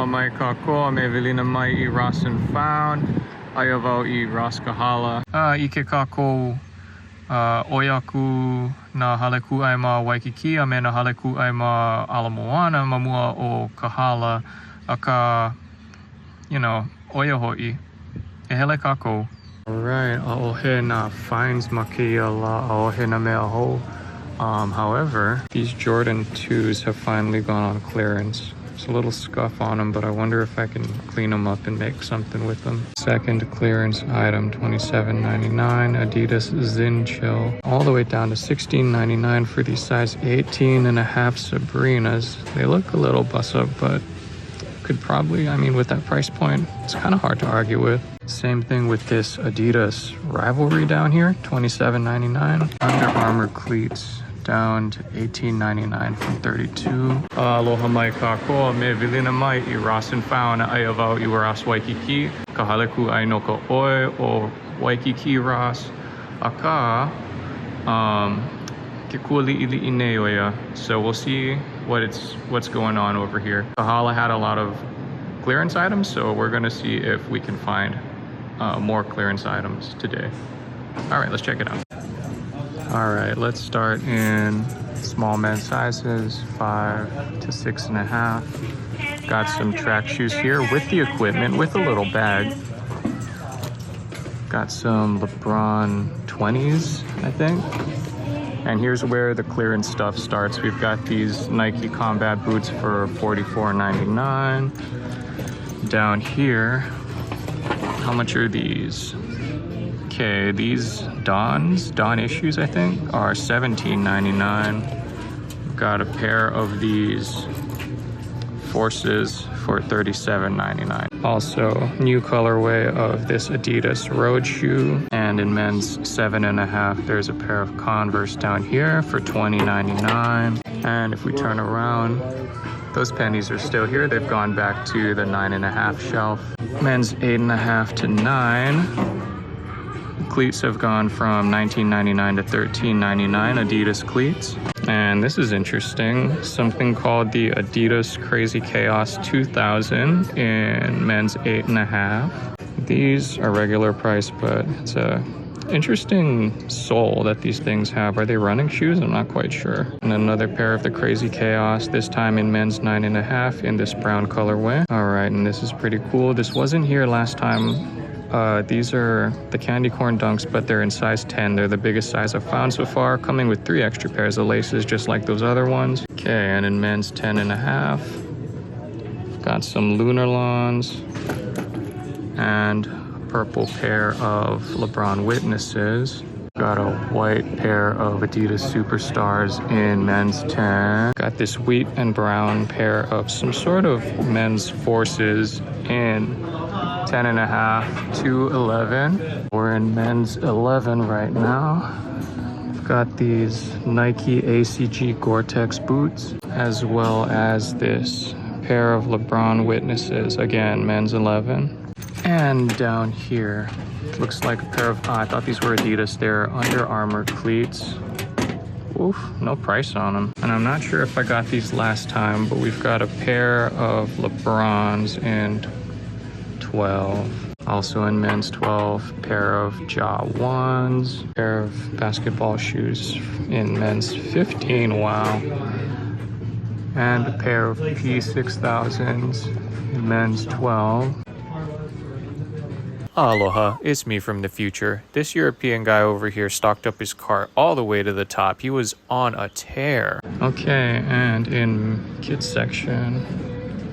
Aloha mai kako me vilina mai I Ross and Found. Ayavau I Ross Kahala. Ike kako oyaku na haleku ai ma Waikiki a me na haleku ai ma Ala Moana mamua o Kahala aka, you know, oia ho'i. E hele kako. Alright, a'ohe na finds makia la a'ohe na mea ho. However, these Jordan 2s have finally gone on clearance. There's a little scuff on them, but I wonder if I can clean them up and make something with them. Second clearance item, $27.99, Adidas Zin Chill. All the way down to $16.99 for these size 18.5 Sabrinas. They look a little bust up, but could probably, I mean, with that price point, it's kind of hard to argue with. Same thing with this Adidas Rivalry down here, $27.99. Under Armour cleats down to $18.99 from $32. Aloha mai kako me vilina mai I Ross and Found Ayavau I Ross Waikiki. Kahaleku ai no ka oe o Waikiki Ross. Aka ke kuali'ili'i nei oia. So we'll see what's going on over here. Kahala had a lot of clearance items, so we're gonna see if we can find more clearance items today. All right, let's check it out. All right, let's start in small men's sizes, 5 to 6.5. Got some track shoes here with the equipment, with a little bag. Got some LeBron 20s, I think. And here's where the clearance stuff starts. We've got these Nike Combat boots for $44.99. Down here, how much are these? Okay, these Dawn issues, I think, are $17.99. Got a pair of these Forces for $37.99. Also, new colorway of this Adidas road shoe. And in men's 7.5, there's a pair of Converse down here for $20.99. And if we turn around, those pennies are still here. They've gone back to the 9.5 shelf. Men's 8.5 to 9. Cleats have gone from $19.99 to $13.99, Adidas cleats. And this is interesting, something called the Adidas Crazy Chaos 2000 in men's 8.5. These are regular price, but it's a interesting sole that these things have. Are they running shoes? I'm not quite sure. And another pair of the Crazy Chaos, this time in men's 9.5 in this brown colorway. All right, and this is pretty cool. This wasn't here last time. These are the candy corn dunks, but they're in size 10. They're the biggest size I've found so far, coming with 3 extra pairs of laces, just like those other ones. Okay, and in men's 10.5, got some Lunar Lawns and a purple pair of LeBron Witnesses. Got a white pair of Adidas Superstars in men's 10. Got this wheat and brown pair of some sort of men's Forces in 10.5 to 11. We're in men's 11 right now. We've got these Nike ACG Gore-Tex boots, as well as this pair of LeBron Witnesses, again, men's 11. And down here, looks like a pair of, I thought these were Adidas, they're Under Armour cleats. Oof, no price on them. And I'm not sure if I got these last time, but we've got a pair of LeBrons in 12. Also in men's 12, pair of Ja 1s, pair of basketball shoes in men's 15, wow. And a pair of P6000s in men's 12. Aloha, it's me from the future. This European guy over here stocked up his cart all the way to the top. He was on a tear. Okay, and in kids section,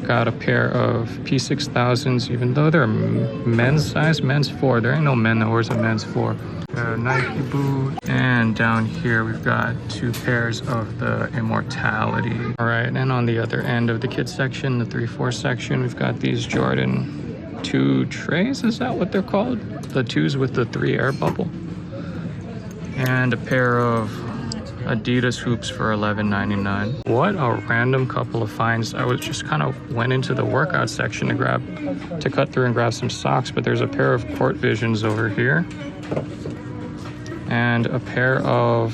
got a pair of P6000s, even though they're men's size, men's 4. There ain't no men that wears a men's 4. A Nike boot. And down here we've got 2 pairs of the Immortality. All right, and on the other end of the kids section, the 3-4 section, we've got these Jordan 2 trays, is that what they're called? The 2s with the 3 air bubble. And a pair of Adidas hoops for $11.99. What a random couple of finds. I was just kind of went into the workout section to cut through and grab some socks, but there's a pair of Court Visions over here. And a pair of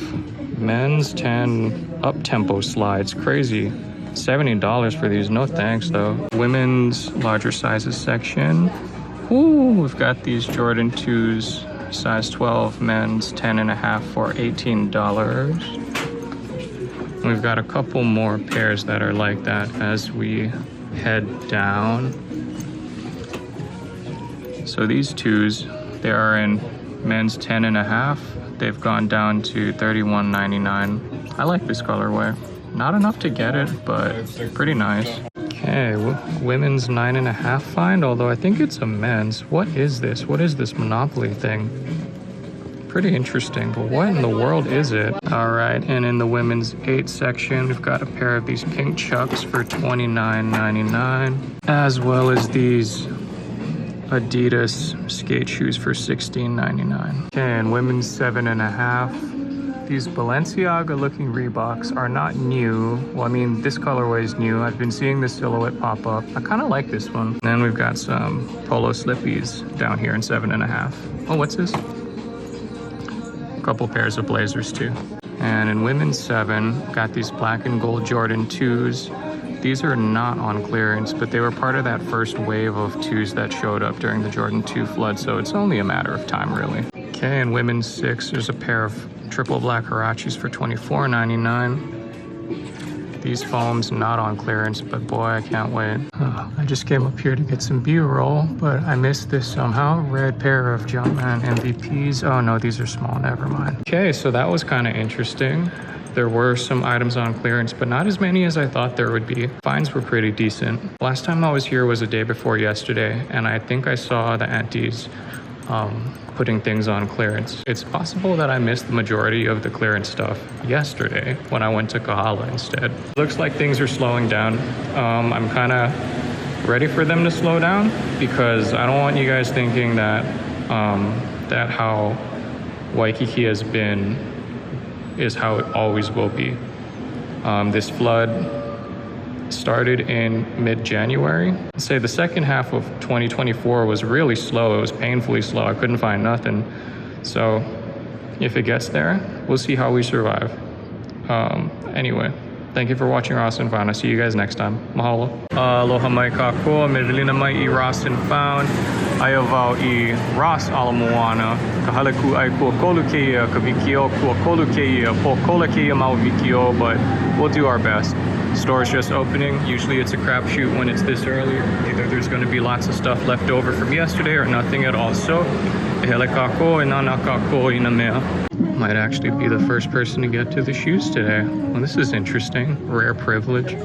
men's 10 up-tempo slides. Crazy. $70 for these. No thanks though. Women's larger sizes section. Ooh, we've got these Jordan 2s, size 12, men's 10.5 for $18. We've got a couple more pairs that are like that as we head down. So these 2s, they are in men's 10.5. They've gone down to $31.99. I like this colorway. Not enough to get it, but pretty nice. Okay, women's 9.5 find, although I think it's a men's. What is this? What is this Monopoly thing? Pretty interesting, but what in the world is it? All right, and in the women's 8 section, we've got a pair of these pink Chucks for $29.99, as well as these Adidas skate shoes for $16.99. Okay, and women's 7.5. These Balenciaga looking Reeboks are not new. Well, I mean, this colorway is new. I've been seeing this silhouette pop up. I kind of like this one. And then we've got some Polo Slippies down here in 7.5. Oh, what's this? A couple pairs of Blazers too. And in women's 7, got these black and gold Jordan 2s. These are not on clearance, but they were part of that first wave of 2s that showed up during the Jordan 2 flood, so it's only a matter of time, really. Okay, in women's 6, there's a pair of triple black Huaraches for $24.99. These foams not on clearance, but boy, I can't wait. I just came up here to get some B-roll, but I missed this somehow. Red pair of Jumpman MVPs. Oh no, these are small, never mind. Okay, so that was kind of interesting. There were some items on clearance, but not as many as I thought there would be. Finds were pretty decent. Last time I was here was the day before yesterday, and I think I saw the aunties putting things on clearance. It's possible that I missed the majority of the clearance stuff yesterday when I went to Kahala instead. Looks like things are slowing down. I'm kind of ready for them to slow down because I don't want you guys thinking that that how Waikiki has been is how it always will be. This flood started in mid-January. I'd say the second half of 2024 was really slow. It was painfully slow. I couldn't find nothing. So if it gets there, we'll see how we survive. Anyway, thank you for watching Ross and Found. I'll see you guys next time. Mahalo. Aloha mai kako, medlina mai I Ross and Found. Ayaw vau I Ross ala moana. Kahaleku ai kua kolu keia, ka vikio kua kolu keia, po kola keia mau vikio, but we'll do our best. Store's just opening. Usually it's a crapshoot when it's this early. Either there's going to be lots of stuff left over from yesterday or nothing at all. So, hele kako e nana kako ina mea. Might actually be the first person to get to the shoes today. Well, this is interesting. Rare privilege.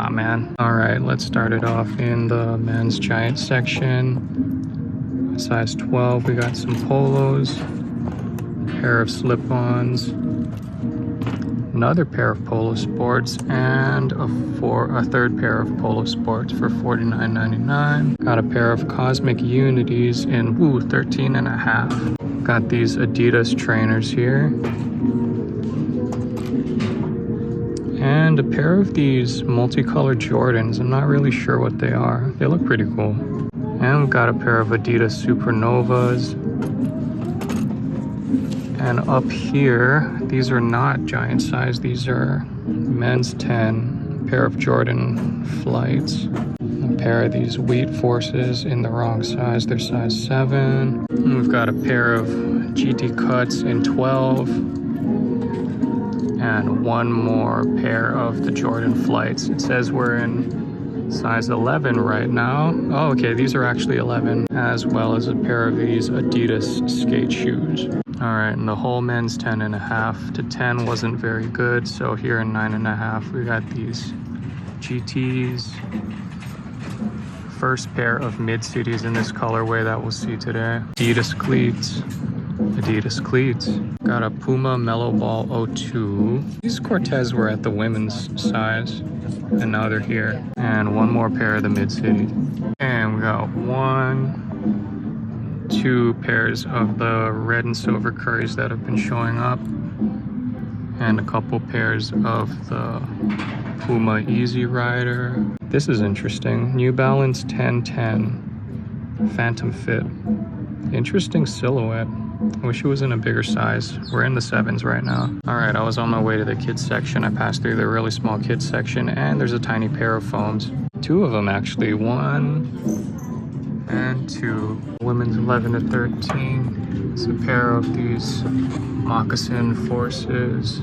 Man. All right, let's start it off in the men's giant section. Size 12, we got some polos, pair of slip-ons, another pair of Polo Sports, and a third pair of Polo Sports for $49.99. Got a pair of Cosmic Unities in 13.5. Got these Adidas trainers here. And a pair of these multicolored Jordans. I'm not really sure what they are. They look pretty cool. And we've got a pair of Adidas Supernovas. And up here, these are not giant size. These are men's 10. A pair of Jordan Flights. A pair of these Wheat Forces in the wrong size. They're size 7. And we've got a pair of GT Cuts in 12. And one more pair of the Jordan Flights. It says we're in size 11 right now. Oh, okay, these are actually 11, as well as a pair of these Adidas skate shoes. All right, and the whole men's 10.5 to 10 wasn't very good, so here in 9.5, we got these GTs. First pair of mid-cities in this colorway that we'll see today. Adidas cleats. Adidas cleats. Got a Puma Mellow Ball 02. These Cortez were at the women's size, and now they're here. And one more pair of the mid-city. And we got 2 pairs of the red and silver Currys that have been showing up. And a couple pairs of the Puma Easy Rider. This is interesting. New Balance 1010 Phantom Fit. Interesting silhouette. I wish it was in a bigger size. We're in the 7s right now. All right, I was on my way to the kids section. I passed through the really small kids section, and there's a tiny pair of foams. 2 of them actually, 1 and 2. Women's 11 to 13. It's a pair of these moccasin Forces.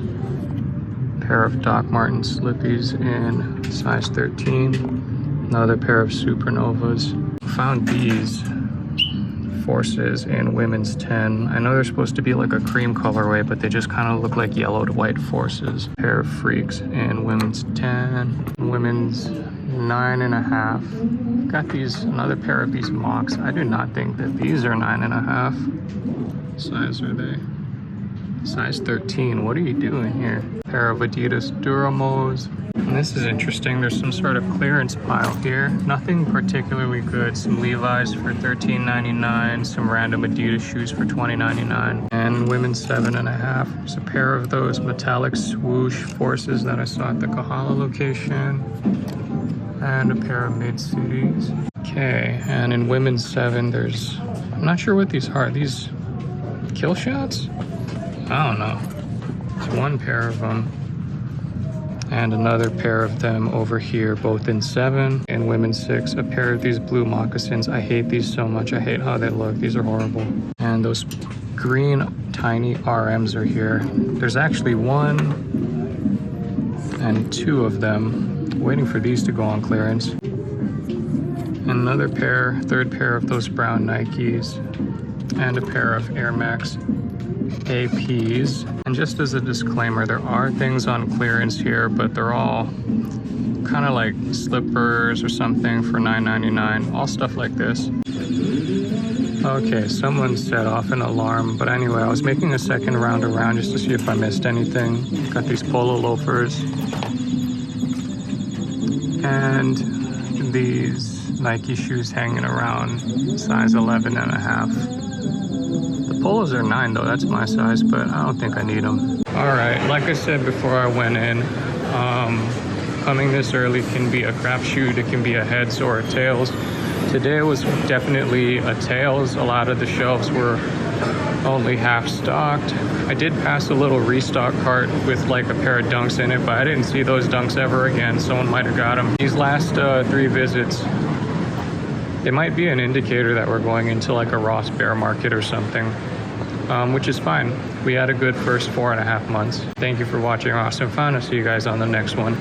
Pair of Doc Marten slippies in size 13. Another pair of Supernovas. Found these Forces in women's 10. I know they're supposed to be like a cream colorway, but they just kind of look like yellow to white Forces. Pair of Freaks in women's 10. Women's 9.5. Got these, another pair of these Mocs. I do not think that these are 9.5. Size are they? Size 13. What are you doing here? Pair of Adidas Duramos. And this is interesting. There's some sort of clearance pile here. Nothing particularly good. Some Levi's for $13.99. Some random Adidas shoes for $20.99. And women's 7.5. There's a pair of those metallic swoosh Forces that I saw at the Kahala location. And a pair of Mid-Cities. Okay, and in women's 7, there's, I'm not sure what these are. These kill shots? I don't know. It's 1 pair of them. And another pair of them over here, both in 7. In women's 6, a pair of these blue moccasins. I hate these so much. I hate how they look. These are horrible. And those green tiny RMs are here. There's actually 1 and 2 of them. Waiting for these to go on clearance. And another pair, 3rd pair of those brown Nikes. And a pair of Air Max APs. And just as a disclaimer, there are things on clearance here, but they're all kind of like slippers or something for $9.99. All stuff like this. Okay, someone set off an alarm, but anyway, I was making a second round around just to see if I missed anything. Got these polo loafers and these Nike shoes hanging around, size 11.5. The polos are 9 though, that's my size, but I don't think I need them. All right, like I said before I went in, coming this early can be a crapshoot. It can be a heads or a tails. Today was definitely a tails. A lot of the shelves were only half stocked. I did pass a little restock cart with like a pair of Dunks in it, but I didn't see those Dunks ever again. Someone might have got them. These last 3 visits, it might be an indicator that we're going into like a Ross bear market or something, which is fine. We had a good first 4.5 months. Thank you for watching Austin Fun. I'll see you guys on the next one.